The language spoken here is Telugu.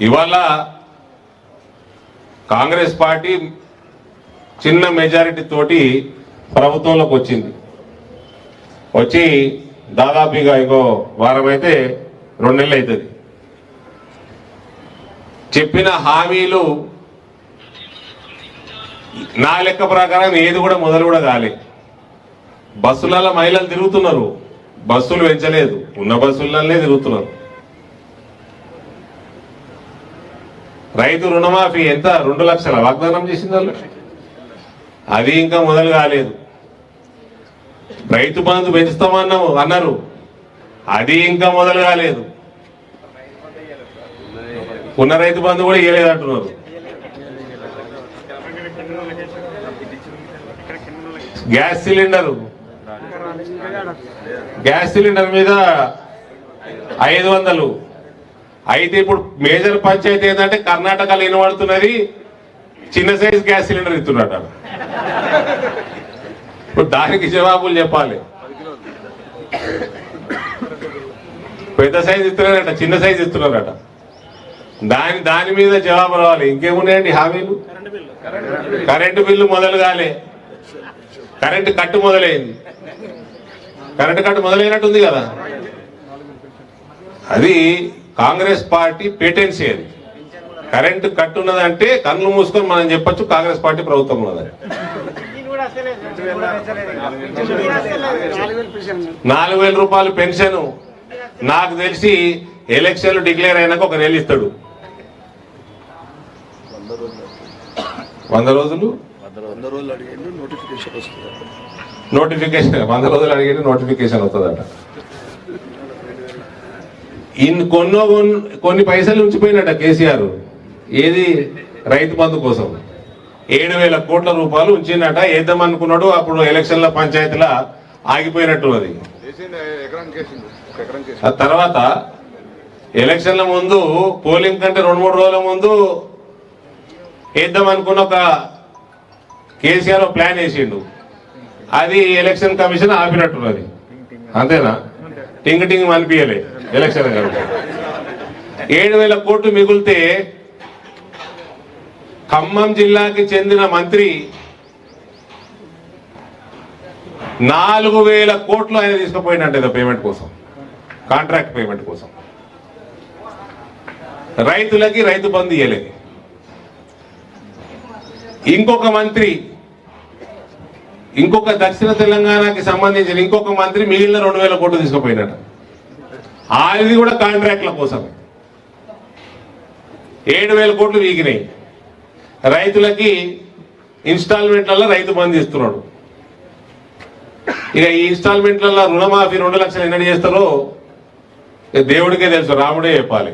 ఇవాళ కాంగ్రెస్ పార్టీ చిన్న మెజారిటీ తోటి ప్రభుత్వంలోకి వచ్చింది. వచ్చి దాదాపుగా ఇంకో వారం అయితే 2 నెలలు అవుతుంది. చెప్పిన హామీలు నా లెక్క ప్రకారం ఏది కూడా మొదలు కూడా కాలే. బస్సులలో మహిళలు తిరుగుతున్నారు, బస్సులు పెంచలేదు, ఉన్న బస్సులనే తిరుగుతున్నారు. రైతు రుణమాఫీ ఎంత 2 లక్షల వాగ్దానం చేసింది వాళ్ళు, అది ఇంకా మొదలు కాలేదు. రైతు బంధు అన్నారు, అది ఇంకా మొదలు కాలేదు. ఉన్న రైతు బంధు కూడా ఇవ్వలేదు అంటున్నారు. గ్యాస్ సిలిండర్ మీద 500. అయితే ఇప్పుడు మేజర్ పంచాయతీ ఏంటంటే కర్ణాటకలో వినబడుతున్నది చిన్న సైజ్ గ్యాస్ సిలిండర్ ఇస్తున్నారట. ఇప్పుడు దానికి జవాబులు చెప్పాలి. పెద్ద సైజు ఇస్తున్నారట, చిన్న సైజు ఇస్తున్నారట. దాని మీద జవాబు రావాలి. ఇంకేమున్నాయండి హామీలు? కరెంటు బిల్లు మొదలు కాలే, కరెంటు కట్టు మొదలైంది. కరెంటు కట్టు మొదలైనట్టుంది కదా. అది కాంగ్రెస్ పార్టీ పేటెన్సీ. అది కరెంటు కట్టు ఉన్నదంటే కళ్ళు మూసుకొని మనం చెప్పొచ్చు కాంగ్రెస్ పార్టీ ప్రభుత్వం ఉన్నదని. 4,000 రూపాయలు పెన్షన్ నాకు తెలిసి ఎలక్షన్లు డిక్లేర్ అయినాక 1 నెల ఇస్తాడు. 100 రోజులు నోటిఫికేషన్ 100 రోజులు అడిగితే నోటిఫికేషన్ వస్తుందట. కొన్ని పైసలు ఉంచిపోయినట కేసీఆర్. ఏది? రైతు బంధు కోసం 7,000 కోట్ల రూపాయలు ఉంచినట. వేద్దామనుకున్నాడు, అప్పుడు ఎలక్షన్ల పంచాయతీల ఆగిపోయినట్టు. అది ఆ తర్వాత ఎలక్షన్ల ముందు, పోలింగ్ కంటే 2-3 రోజుల ముందు వేద్దామనుకున్న ఒక కేసీఆర్ ప్లాన్ వేసిండు. అది ఎలక్షన్ కమిషన్ ఆపినట్టున్నది. అంతేనా? టింగ్ టింగ్ అనిపించలే ఎలక్షన్ కమిషన్. 7,000 కోట్లు మిగిలితే ఖమ్మం జిల్లాకి చెందిన మంత్రి 4,000 కోట్లు ఆయన తీసుకుపోయినట్టు పేమెంట్ కోసం, కాంట్రాక్ట్ పేమెంట్ కోసం. రైతులకి రైతు బంధు ఇవ్వలేదు. ఇంకొక మంత్రి, ఇంకొక దక్షిణ తెలంగాణకి సంబంధించిన ఇంకొక మంత్రి మిగిలిన 2,000 కోట్లు తీసుకుపోయినట్టు. అది కూడా కాంట్రాక్ట్ల కోసం 7,000 కోట్లు వీగినాయి. రైతులకి ఇన్స్టాల్మెంట్లలో రైతు బంధు ఇస్తున్నాడు. ఇక ఈ ఇన్స్టాల్మెంట్లలో రుణమాఫీ 2 లక్షలు ఎన్నడూ చేస్తారో దేవుడికే తెలుసు, రాముడే చెప్పాలి.